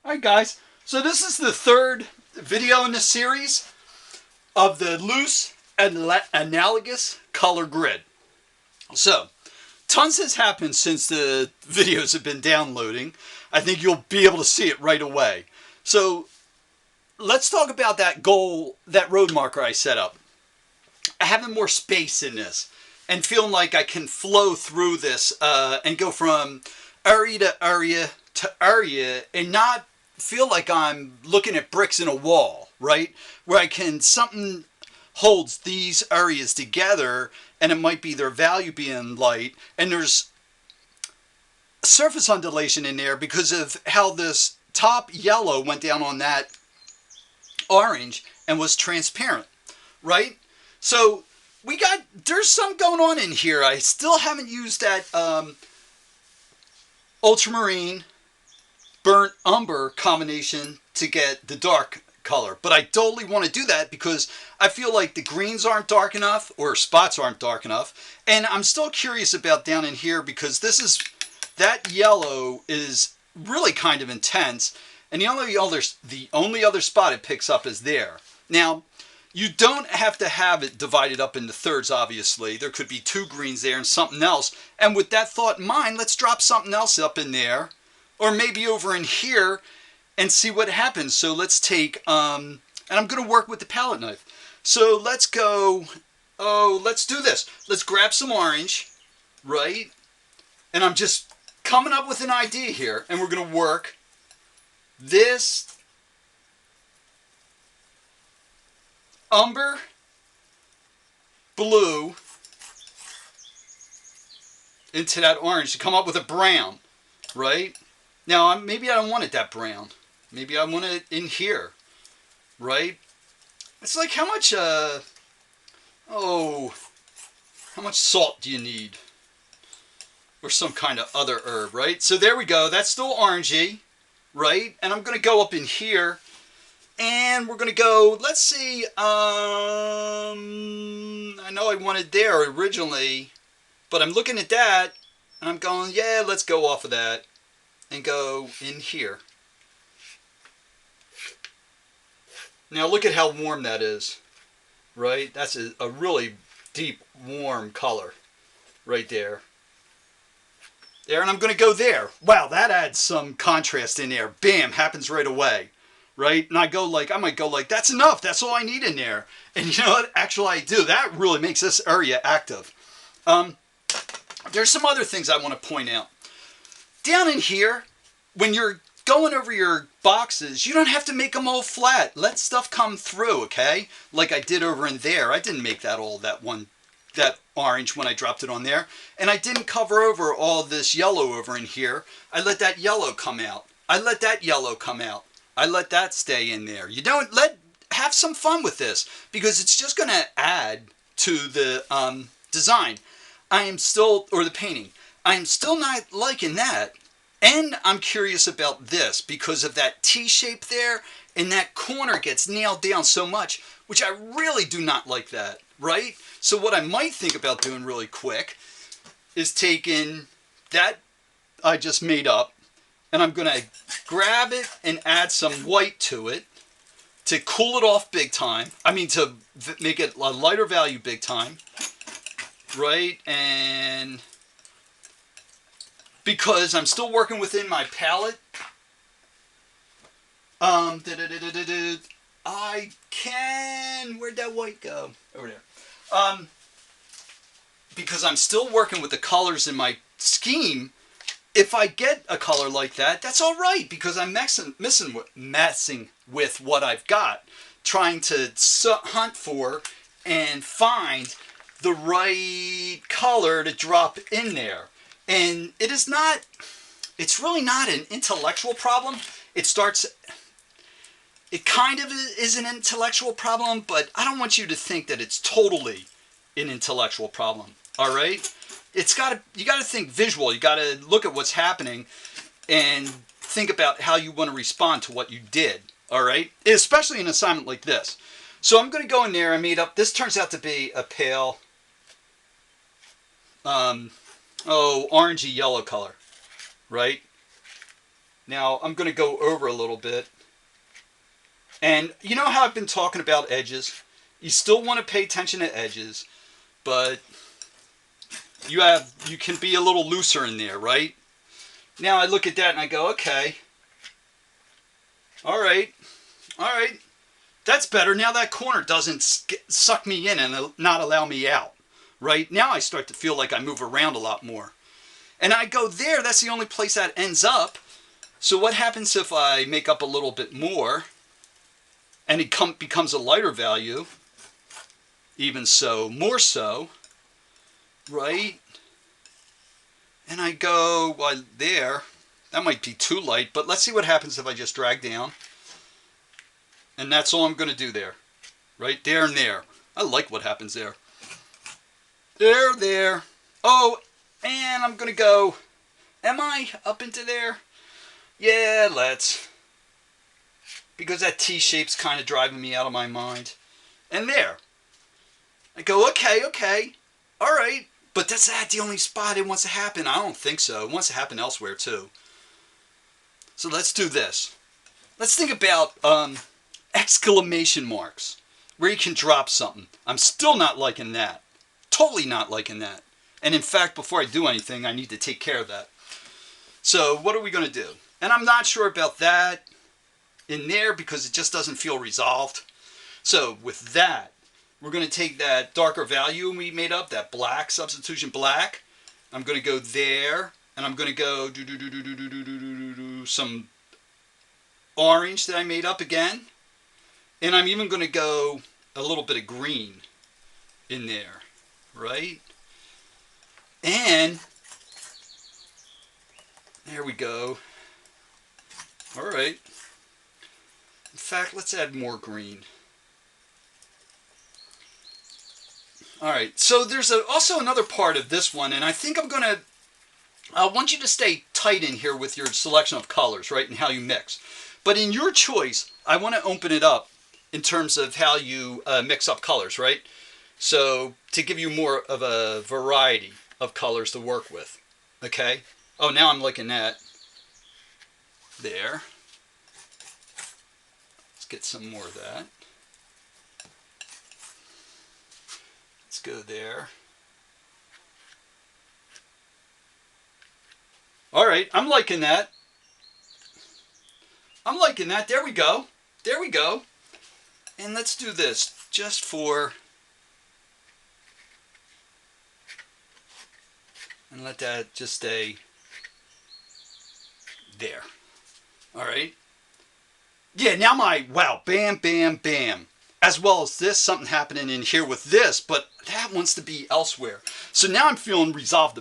Alright guys, so this is the third video in the series of the loose and analogous color grid. So, tons has happened since the videos have been downloading. I think you'll be able to see it right away. So, let's talk about that goal, that road marker I set up. Having more space in this and feeling like I can flow through this and go from area to area to area and not feel like I'm looking at bricks in a wall, right? Where I can, something holds these areas together and it might be their value being light, and there's surface undulation in there because of how this top yellow went down on that orange and was transparent, right? So there's some going on in here. I still haven't used that ultramarine burnt umber combination to get the dark color, but I totally want to do that because I feel like the greens aren't dark enough or spots aren't dark enough. And I'm still curious about down in here because that yellow is really kind of intense, and the only other spot it picks up is there. Now, you don't have to have it divided up into thirds, obviously. There could be two greens there and something else. And with that thought in mind, let's drop something else up in there, or maybe over in here, and see what happens. So let's take, and I'm going to work with the palette knife. So let's go, let's do this. Let's grab some orange, right? And I'm just coming up with an idea here, and we're going to work this umber blue into that orange to come up with a brown, right? Now, maybe I don't want it that brown. Maybe I want it in here, right? It's like how much salt do you need? Or some kind of other herb, right? So there we go. That's still orangey, right? And I'm going to go up in here. And we're going to go, let's see, I know I wanted there originally, but I'm looking at that, and I'm going, yeah, let's go off of that, and go in here. Now look at how warm that is, right? That's a really deep, warm color, right there. There, and I'm going to go there. Wow, that adds some contrast in there. Bam, happens right away. Right? And I might go like, that's enough. That's all I need in there. And you know what? Actually, I do. That really makes this area active. There's some other things I want to point out. Down in here, when you're going over your boxes, you don't have to make them all flat. Let stuff come through, okay? Like I did over in there. I didn't make that orange when I dropped it on there. And I didn't cover over all this yellow over in here. I let that yellow come out. I let that yellow come out. I let that stay in there. You don't have some fun with this because it's just going to add to the design. Or the painting. I am still not liking that. And I'm curious about this because of that T shape there, and that corner gets nailed down so much, which I really do not like that, right? So what I might think about doing really quick is taking that I just made up, and I'm going to grab it and add some white to it to cool it off big time. I mean, to make it a lighter value big time. Right? And because I'm still working within my palette, I can... Where'd that white go? Over there. Because I'm still working with the colors in my scheme, if I get a color like that, that's all right, because I'm messing with what I've got, trying to hunt for and find the right color to drop in there. And it's really not an intellectual problem. It kind of is an intellectual problem, but I don't want you to think that it's totally an intellectual problem. All right? You got to think visual. You got to look at what's happening and think about how you want to respond to what you did. All right? Especially an assignment like this. So I'm going to go in there. I made up. This turns out to be a pale, orangey yellow color, right? Now I'm going to go over a little bit. And you know how I've been talking about edges? You still want to pay attention to edges, but you can be a little looser in there, right? Now I look at that and I go, okay, all right, that's better. Now that corner doesn't suck me in and not allow me out, right? Now I start to feel like I move around a lot more. And I go there, that's the only place that ends up. So what happens if I make up a little bit more and it becomes a lighter value, even so, more so, right? And I go, well, there, that might be too light, but let's see what happens if I just drag down. And that's all I'm going to do there, right there and there. I like what happens there. There. Oh, and I'm going to go, am I up into there? Yeah, let's. Because that T-shape's kind of driving me out of my mind. And there. I go, okay, all right. But that's the only spot it wants to happen. I don't think so. It wants to happen elsewhere too. So let's do this. Let's think about exclamation marks. Where you can drop something. I'm still not liking that. Totally not liking that. And in fact, before I do anything, I need to take care of that. So what are we going to do? And I'm not sure about that in there because it just doesn't feel resolved. So with that, we're going to take that darker value we made up, that black, substitution black. I'm going to go there, and I'm going to go do some orange that I made up again. And I'm even going to go a little bit of green in there, right? And there we go. All right. In fact, let's add more green. All right, so there's also another part of this one, and I think I want you to stay tight in here with your selection of colors, right, and how you mix. But in your choice, I want to open it up in terms of how you mix up colors, right? So to give you more of a variety of colors to work with, okay? Oh, now I'm looking at there. Let's get some more of that. Let's go there. All right, I'm liking that. There we go. And let's do this just for, and let that just stay there. All right. Yeah, now wow, bam, bam, bam. As well as this, something happening in here with this, but that wants to be elsewhere. So now I'm feeling resolved a